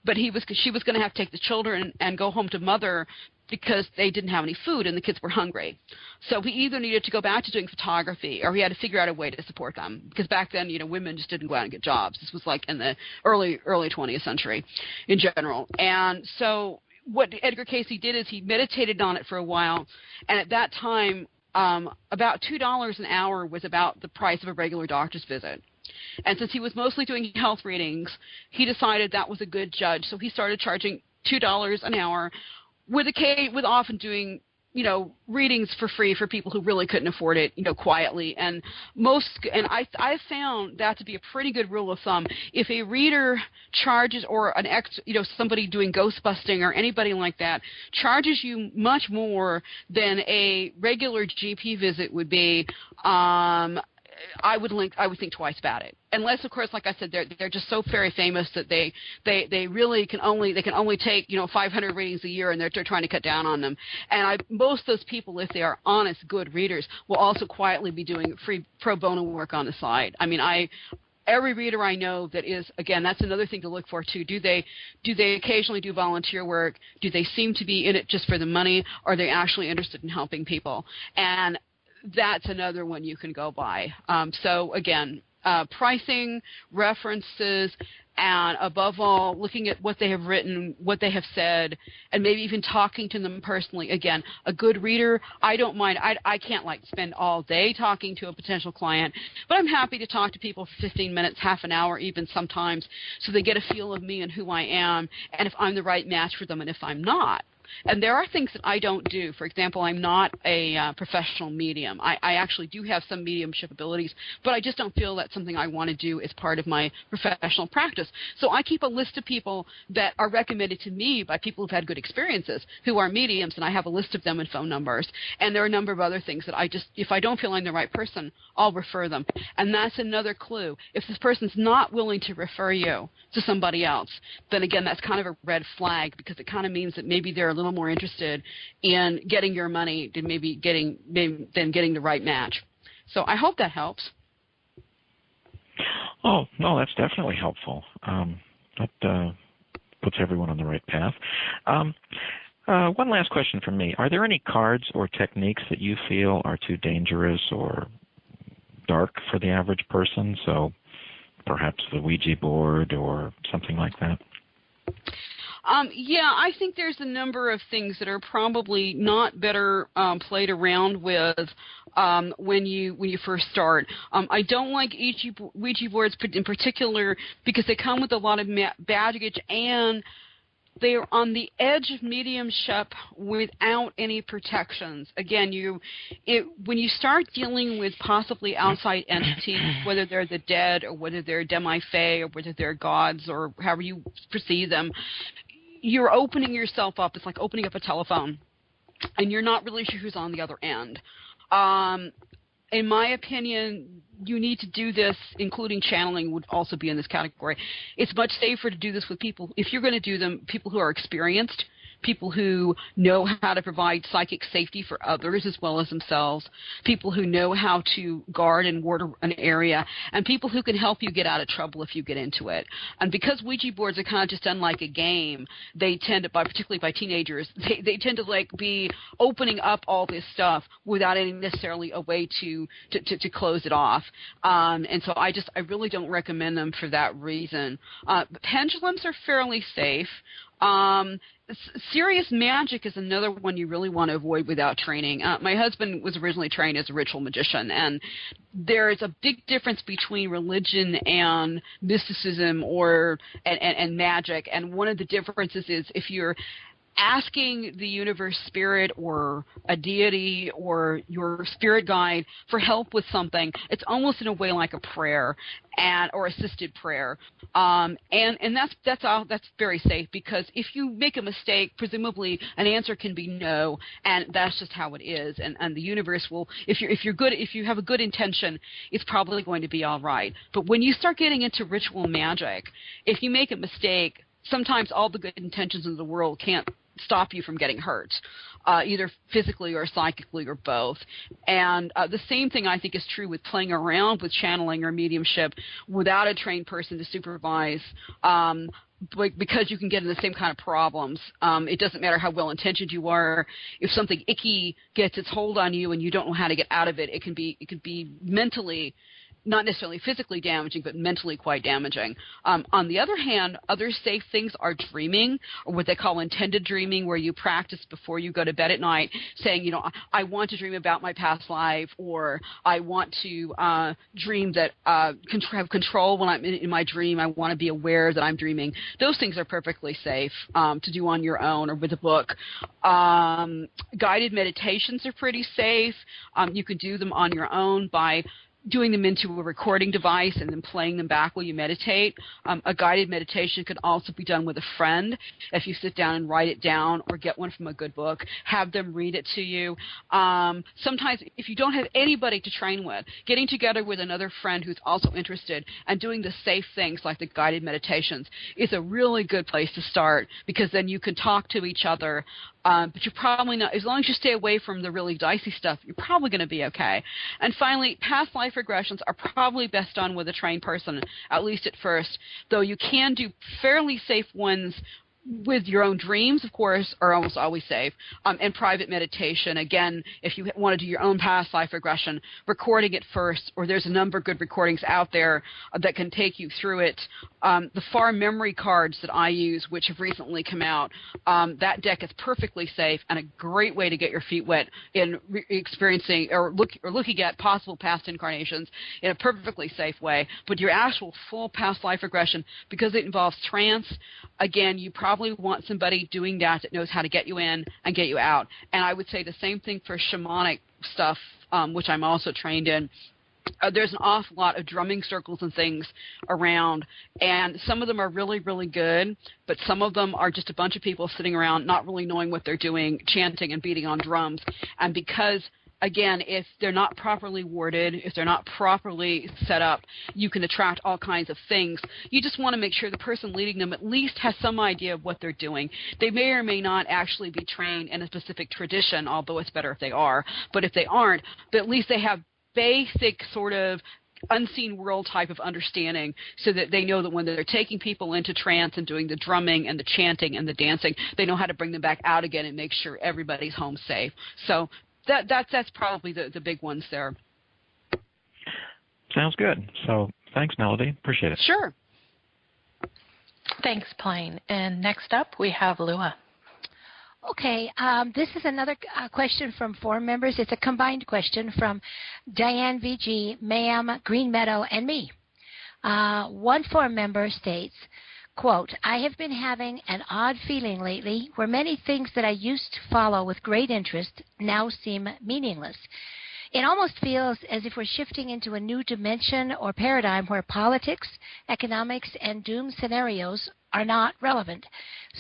but she was going to have to take the children and go home to mother because they didn't have any food and the kids were hungry. So he either needed to go back to doing photography or he had to figure out a way to support them, because back then, women just didn't go out and get jobs. This was like in the early 20th century in general. And so what Edgar Cayce did is he meditated on it for a while, and at that time, about $2 an hour was about the price of a regular doctor's visit. And since he was mostly doing health readings, he decided that was a good judge. So he started charging $2 an hour, with often doing, readings for free for people who really couldn't afford it, quietly. And I found that to be a pretty good rule of thumb. If a reader charges, or somebody doing ghost busting or anybody like that charges you much more than a regular GP visit would be, I would think twice about it. Unless, of course, like I said, they're just so very famous that they really can only take 500 readings a year, and they're trying to cut down on them. And most of those people, if they are honest, good readers, will also quietly be doing free pro bono work on the side. I mean, every reader I know that is, again, that's another thing to look for too. Do they occasionally do volunteer work? Do they seem to be in it just for the money? Or are they actually interested in helping people? And that's another one you can go by. So again, pricing, references, and above all, looking at what they have written, what they have said, and maybe even talking to them personally. Again, a good reader, I don't mind. I can't spend all day talking to a potential client, but I'm happy to talk to people for 15 minutes, half an hour, even sometimes, so they get a feel of me and who I am, and if I'm the right match for them, and if I'm not. And there are things that I don't do. For example, I'm not a professional medium. I actually do have some mediumship abilities, but I just don't feel that's something I want to do as part of my professional practice. So I keep a list of people that are recommended to me by people who've had good experiences, who are mediums, and I have a list of them and phone numbers. And there are a number of other things that if I don't feel I'm the right person, I'll refer them. And that's another clue. If this person's not willing to refer you to somebody else, then again, that's kind of a red flag, because it kind of means that maybe they're a little more interested in getting your money than getting the right match. So I hope that helps. Oh, no, that's definitely helpful. That puts everyone on the right path. One last question from me. Are there any cards or techniques that you feel are too dangerous or dark for the average person? So perhaps the Ouija board or something like that? Yeah, I think there's a number of things that are probably not better played around with when you first start. I don't like Ouija boards in particular because they come with a lot of baggage, and they're on the edge of mediumship without any protections. Again, when you start dealing with possibly outside entities, whether they're the dead or whether they're demi-fae or whether they're gods or however you perceive them, you're opening yourself up. It's like opening up a telephone, and you're not really sure who's on the other end. In my opinion, you need to do this, including channeling would also be in this category. It's much safer to do this with people, if you're going to do them, people who are experienced, people who know how to provide psychic safety for others as well as themselves, people who know how to guard and ward an area, and people who can help you get out of trouble if you get into it. And because Ouija boards are kind of just done like a game, they tend to, particularly by teenagers, they tend to be opening up all this stuff without any necessarily a way to close it off. And so I really don't recommend them for that reason. Pendulums are fairly safe. Serious magic is another one you really want to avoid without training. My husband was originally trained as a ritual magician, and there's a big difference between religion and mysticism and magic. And one of the differences is if you're asking the universe spirit or a deity or your spirit guide for help with something, it's almost in a way like a prayer or assisted prayer. And that's very safe, because if you make a mistake, presumably an answer can be no, and that's just how it is. And the universe will, if you have a good intention, it's probably going to be all right. But when you start getting into ritual magic, if you make a mistake, sometimes all the good intentions in the world can't stop you from getting hurt, either physically or psychically or both. And the same thing I think is true with playing around with channeling or mediumship without a trained person to supervise. because you can get in the same kind of problems. It doesn't matter how well-intentioned you are. If something icky gets its hold on you and you don't know how to get out of it, it can be mentally, not necessarily physically damaging, but mentally quite damaging. On the other hand, other safe things are dreaming, or what they call intended dreaming, where you practice before you go to bed at night, saying, I want to dream about my past life, or I want to dream that have control when I'm in my dream. I want to be aware that I'm dreaming. Those things are perfectly safe to do on your own or with a book. Guided meditations are pretty safe. You can do them on your own by doing them into a recording device and then playing them back while you meditate. A guided meditation can also be done with a friend. If you sit down and write it down or get one from a good book, have them read it to you. Sometimes if you don't have anybody to train with, getting together with another friend who's also interested and doing the safe things like the guided meditations is a really good place to start, because then you can talk to each other. But you're probably not, as long as you stay away from the really dicey stuff, you're probably going to be okay. And finally, past life regressions are probably best done with a trained person, at least at first, though you can do fairly safe ones with your own dreams, of course, are almost always safe, and private meditation. Again, if you want to do your own past life regression, recording it first, or there's a number of good recordings out there that can take you through it. The far memory cards that I use, which have recently come out, that deck is perfectly safe and a great way to get your feet wet in experiencing or looking at possible past incarnations in a perfectly safe way. But your actual full past life regression, because it involves trance, again, you probably want somebody doing that knows how to get you in and get you out. And I would say the same thing for shamanic stuff, which I'm also trained in. There's an awful lot of drumming circles and things around, and some of them are really, really good, but some of them are just a bunch of people sitting around not really knowing what they're doing, chanting and beating on drums. And because, again, if they're not properly worded, if they're not properly set up, you can attract all kinds of things. You just want to make sure the person leading them at least has some idea of what they're doing. They may or may not actually be trained in a specific tradition, although it's better if they are. But if they aren't, at least they have basic sort of unseen world type of understanding, so that they know that when they're taking people into trance and doing the drumming and the chanting and the dancing, they know how to bring them back out again and make sure everybody's home safe. So that's probably the big ones there. Sounds good. So thanks, Melody. Appreciate it. Sure. Thanks, Plain. And next up, we have Lua. Okay, this is another question from forum members. It's a combined question from Diane VG, Ma'am, Green Meadow, and me. One forum member states, quote, I have been having an odd feeling lately where many things that I used to follow with great interest now seem meaningless. It almost feels as if we're shifting into a new dimension or paradigm where politics, economics, and doom scenarios are not relevant.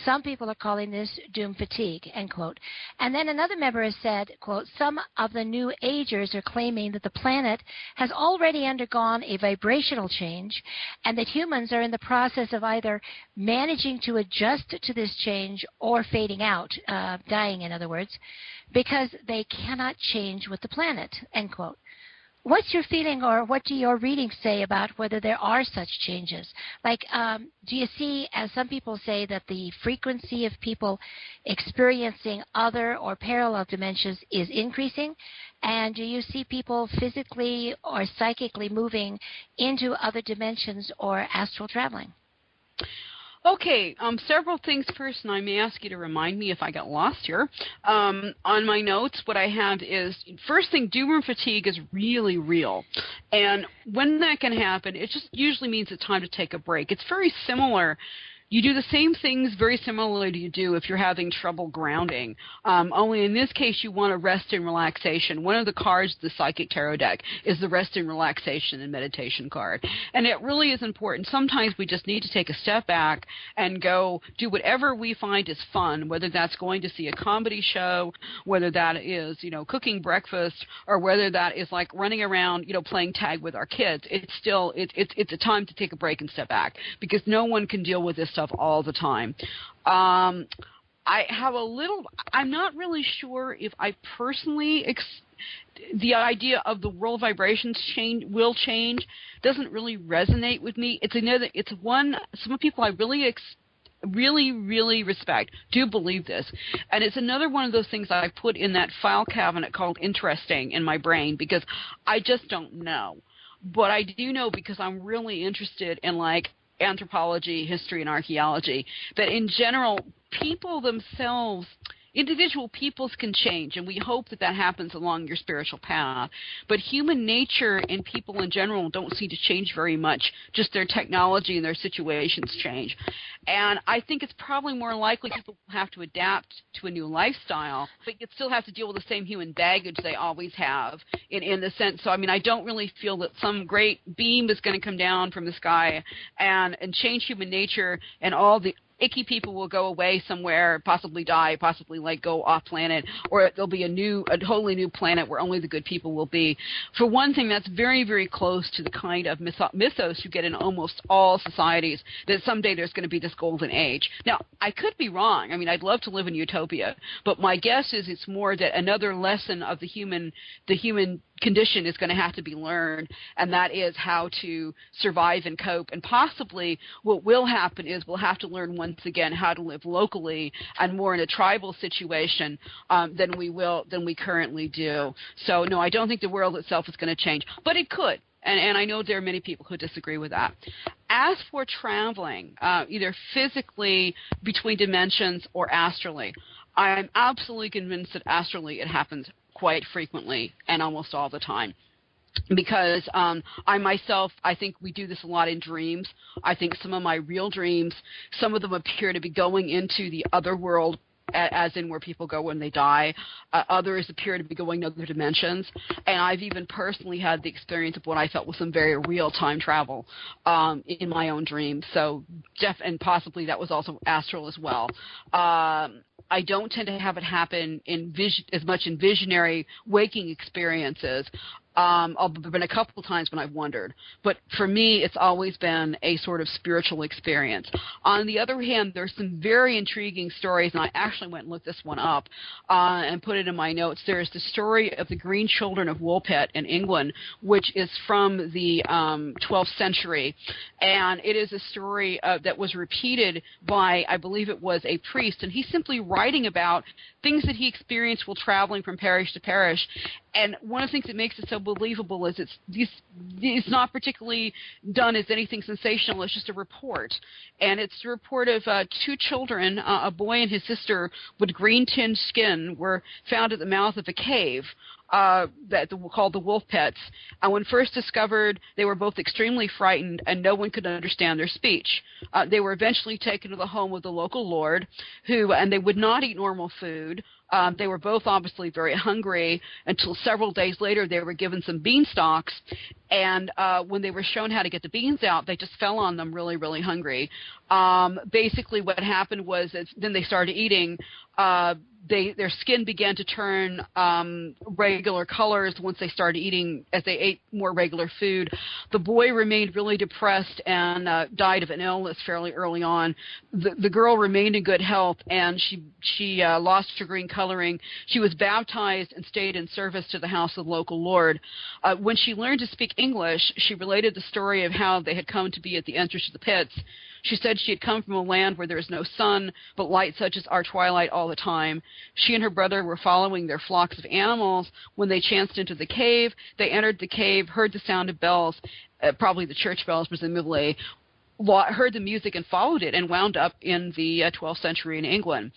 Some people are calling this doom fatigue, end quote. And then another member has said, quote, some of the new agers are claiming that the planet has already undergone a vibrational change and that humans are in the process of either managing to adjust to this change or fading out, dying in other words, because they cannot change with the planet, end quote. What's your feeling, or what do your readings say about whether there are such changes? Like, do you see, as some people say, that the frequency of people experiencing other or parallel dimensions is increasing? And do you see people physically or psychically moving into other dimensions or astral traveling? Okay, several things first, and I may ask you to remind me if I got lost here. On my notes, what I have is, first thing, doom and fatigue is really real. And when that can happen, it just usually means it's time to take a break. It's very similar. You do the same things very similarly to you do if you're having trouble grounding. Only in this case, you want to rest and relaxation. One of the cards of the Psychic Tarot deck is the rest and relaxation and meditation card. And it really is important. Sometimes we just need to take a step back and go do whatever we find is fun, whether that's going to see a comedy show, whether that is, cooking breakfast, or whether that is like running around, playing tag with our kids. It's still, it's a time to take a break and step back, because no one can deal with this stuff all the time. I have I'm not really sure if I personally, the idea of the world vibrations will change doesn't really resonate with me. Some people I really Really, really respect. Do believe this. And it's another one of those things that I put in that file cabinet called interesting in my brain because I just don't know. But I do know because I'm really interested in, like, anthropology, history, and archaeology, that in general, people themselves, individual peoples can change, and we hope that that happens along your spiritual path. But human nature and people in general don't seem to change very much. Just their technology and their situations change. And I think it's probably more likely people will have to adapt to a new lifestyle, but you'd still have to deal with the same human baggage they always have in the sense. So, I mean, I don't really feel that some great beam is going to come down from the sky and change human nature, and all the icky people will go away somewhere, possibly die, possibly like go off planet, or there'll be a totally new planet where only the good people will be. For one thing, that's very, very close to the kind of mythos you get in almost all societies, that someday there's going to be this golden age. Now, I could be wrong. I mean, I'd love to live in utopia, but my guess is it's more that another lesson of the human condition is going to have to be learned, and that is how to survive and cope. And possibly what will happen is we'll have to learn once again how to live locally and more in a tribal situation than we currently do. So no, I don't think the world itself is going to change, but it could. And I know there are many people who disagree with that. As for traveling, either physically between dimensions or astrally, I'm absolutely convinced that astrally it happens quite frequently and almost all the time. Because I myself, I think we do this a lot in dreams. I think some of my real dreams, some of them appear to be going into the other world, as in where people go when they die. Others appear to be going to other dimensions. And I've even personally had the experience of what I felt was some very real time travel in my own dreams. So, and possibly that was also astral as well. I don't tend to have it happen as much in visionary waking experiences. There have been a couple of times when I've wondered. But for me, it's always been a sort of spiritual experience. On the other hand, there's some very intriguing stories, and I actually went and looked this one up and put it in my notes. There's the story of the Green Children of Woolpit in England, which is from the 12th century. And it is a story that was repeated by, I believe it was a priest, and he's simply writing about things that he experienced while traveling from parish to parish. And one of the things that makes it so believable is it's not particularly done as anything sensational. It's just a report. And it's a report of two children, a boy and his sister with green-tinged skin, were found at the mouth of a cave called the Wolf Pits. And when first discovered, they were both extremely frightened, and no one could understand their speech. They were eventually taken to the home of the local lord, and they would not eat normal food. They were both obviously very hungry until several days later they were given some bean stalks, and when they were shown how to get the beans out, they just fell on them really, really hungry. Basically what happened was then they started eating. Their skin began to turn regular colors once they started eating, as they ate more regular food. The boy remained really depressed and died of an illness fairly early on. The girl remained in good health, and she lost her green coloring. She was baptized and stayed in service to the house of the local lord. When she learned to speak English, she related the story of how they had come to be at the entrance to the pits. She said she had come from a land where there is no sun, but light such as our twilight all the time. She and her brother were following their flocks of animals. When they chanced into the cave, they entered the cave, heard the sound of bells, probably the church bells presumably, heard the music and followed it, and wound up in the 12th century in England.